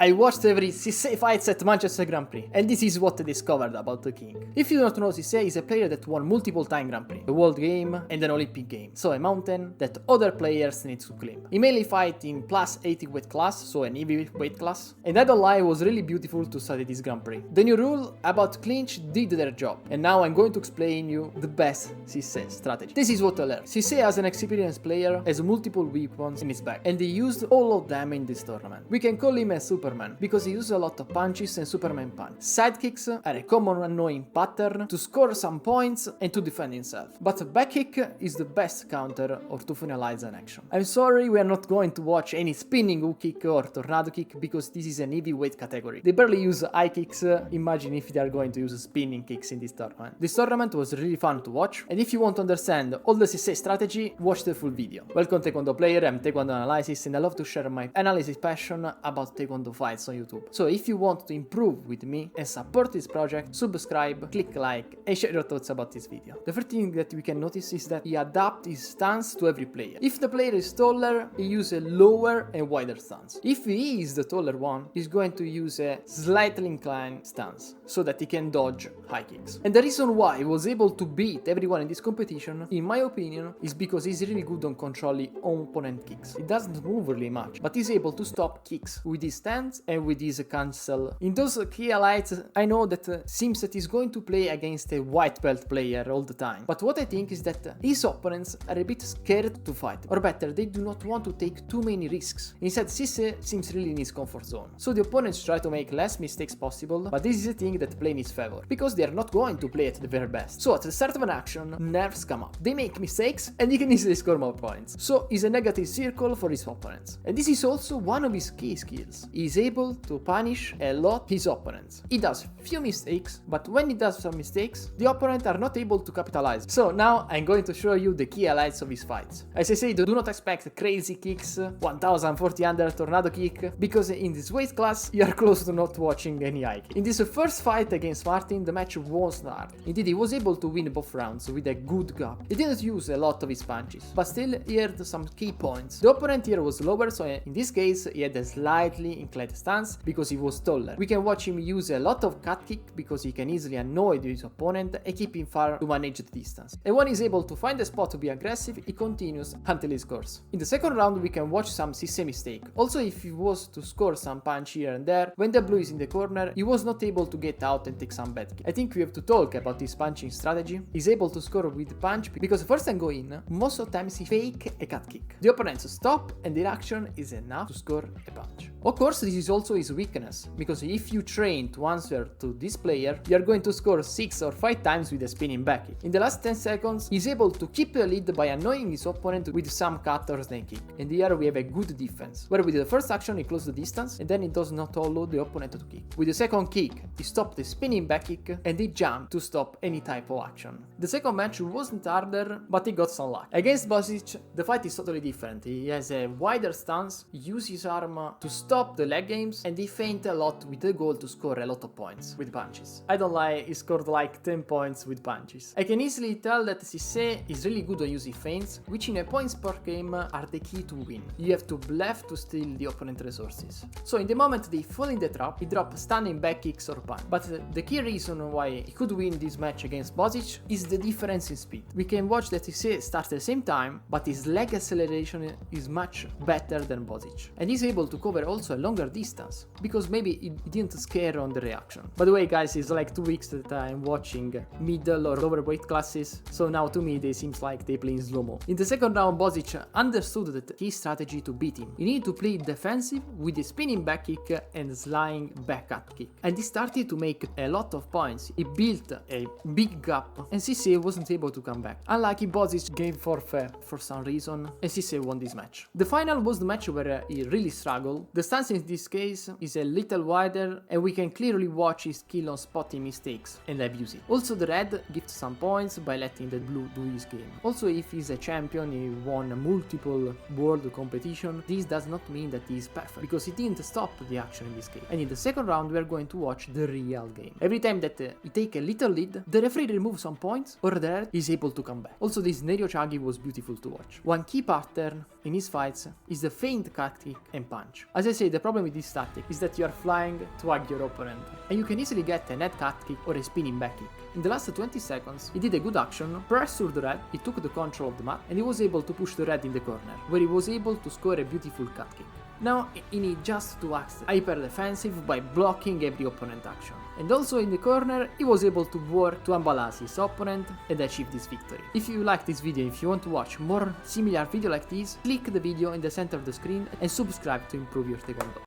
I watched every Cissé fights at Manchester Grand Prix, and this is what I discovered about the king. If you do not know, Cissé is a player that won multiple time Grand Prix, a world game and an Olympic game, so a mountain that other players need to climb. He mainly fight in plus 80 weight class, so an heavy weight class, and I don't lie, it was really beautiful to study this Grand Prix. The new rule about clinch did their job, and now I'm going to explain you the best Cissé strategy. This is what I learned. Cissé, as an experienced player, has multiple weapons in his bag, and he used all of them in this tournament. We can call him a Superman, because he uses a lot of punches and Superman punch. Sidekicks are a common annoying pattern to score some points and to defend himself, but back kick is the best counter or to finalize an action. I'm sorry, we are not going to watch any spinning hook kick or tornado kick because this is an heavyweight category. They barely use high kicks, imagine if they are going to use spinning kicks in this tournament. This tournament was really fun to watch, and if you want to understand all the Cissé strategy, watch the full video. Welcome Taekwondo player, I'm Taekwondo Analysis, and I love to share my analysis passion about Taekwondo fights on YouTube. So if you want to improve with me and support this project, subscribe, click like, and share your thoughts about this video. The first thing that we can notice is that he adapts his stance to every player. If the player is taller, he uses a lower and wider stance. If he is the taller one, he's going to use a slightly inclined stance, so that he can dodge high kicks. And the reason why he was able to beat everyone in this competition, in my opinion, is because he's really good on controlling opponent kicks. He doesn't move really much, but he's able to stop kicks with his stance and with his cancel. In those key highlights, I know that seems that he's going to play against a white belt player all the time. But what I think is that his opponents are a bit scared to fight, or better, they do not want to take too many risks. Instead, Cissé seems really in his comfort zone. So the opponents try to make less mistakes possible, but this is a thing that play in his favor, because they are not going to play at the very best. So at the start of an action, nerves come up. They make mistakes, and he can easily score more points. So it's a negative circle for his opponents. And this is also one of his key skills. He's able to punish a lot his opponents. He does few mistakes, but when he does some mistakes, the opponents are not able to capitalize. So now I'm going to show you the key highlights of his fights. As I said, do not expect crazy kicks, 1400 tornado kick, because in this weight class you are close to not watching any high kick. In this first fight against Martin, the match was hard. Indeed, he was able to win both rounds with a good gap. He didn't use a lot of his punches, but still he had some key points. The opponent here was lower, so in this case he had a slightly inclined stance because he was taller. We can watch him use a lot of cut kick because he can easily annoy his opponent and keep him far to manage the distance. And when he's able to find a spot to be aggressive, he continues until he scores. In the second round, we can watch some Cissé mistake. Also, if he was to score some punch here and there, when the blue is in the corner, he was not able to get out and take some bad kick. I think we have to talk about his punching strategy. He's able to score with punch because first time go in, most of the times he fake a cut kick. The opponents stop and their action is enough to score a punch. Of course, this is also his weakness, because if you train to answer to this player, you are going to score 6 or 5 times with a spinning back kick. In the last 10 seconds, he's able to keep the lead by annoying his opponent with some cut or snake kick. And here we have a good defense, where with the first action he closes the distance, and then he does not allow the opponent to kick. With the second kick, he stopped the spinning back kick, and he jumped to stop any type of action. The second match wasn't harder, but he got some luck. Against Bozic, the fight is totally different. He has a wider stance, he uses his arm to stop the leg games, and he feint a lot with the goal to score a lot of points with punches. I don't lie, he scored like 10 points with punches. I can easily tell that Cissé is really good on using feints, which in a point sport game are the key to win. You have to bluff to steal the opponent resources. So in the moment they fall in the trap, he drops stunning back kicks or punch. But the key reason why he could win this match against Bozic is the difference in speed. We can watch that Cissé starts at the same time, but his leg acceleration is much better than Bozic. And he's able to cover also a longer distance, because maybe he didn't scare on the reaction. By the way guys, it's like 2 weeks that I'm watching middle or lower weight classes, so now to me they seems like they play in slow-mo. In the second round, Bozic understood that his strategy to beat him. He needed to play defensive with a spinning back kick and sliding back cut kick. And he started to make a lot of points. He built a big gap, and Cissé wasn't able to come back. Unlucky, Bozic gave forfeit for some reason, and Cissé won this match. The final was the match where he really struggled. The stance in this case is a little wider, and we can clearly watch his skill on spotting mistakes and abuse it. Also, the red gives some points by letting the blue do his game. Also, if he's a champion, he won multiple world competition, this does not mean that he is perfect, because he didn't stop the action in this case. And in the second round, we are going to watch the real game. Every time that he take a little lead, the referee removes some points, or the red is able to come back. Also, this Neryochagi was beautiful to watch. One key pattern in his fights is the feint cut kick and punch. As I say, the problem with this tactic is that you are flying to hug your opponent, and you can easily get a net cut kick or a spinning back kick. In the last 20 seconds, he did a good action, pressured the red, he took the control of the mat, and he was able to push the red in the corner, where he was able to score a beautiful cut kick. Now he needs just to act hyper defensive by blocking every opponent action. And also in the corner, he was able to work to unbalance his opponent and achieve this victory. If you like this video, if you want to watch more similar video like this, click the video in the center of the screen and subscribe to improve your Taekwondo.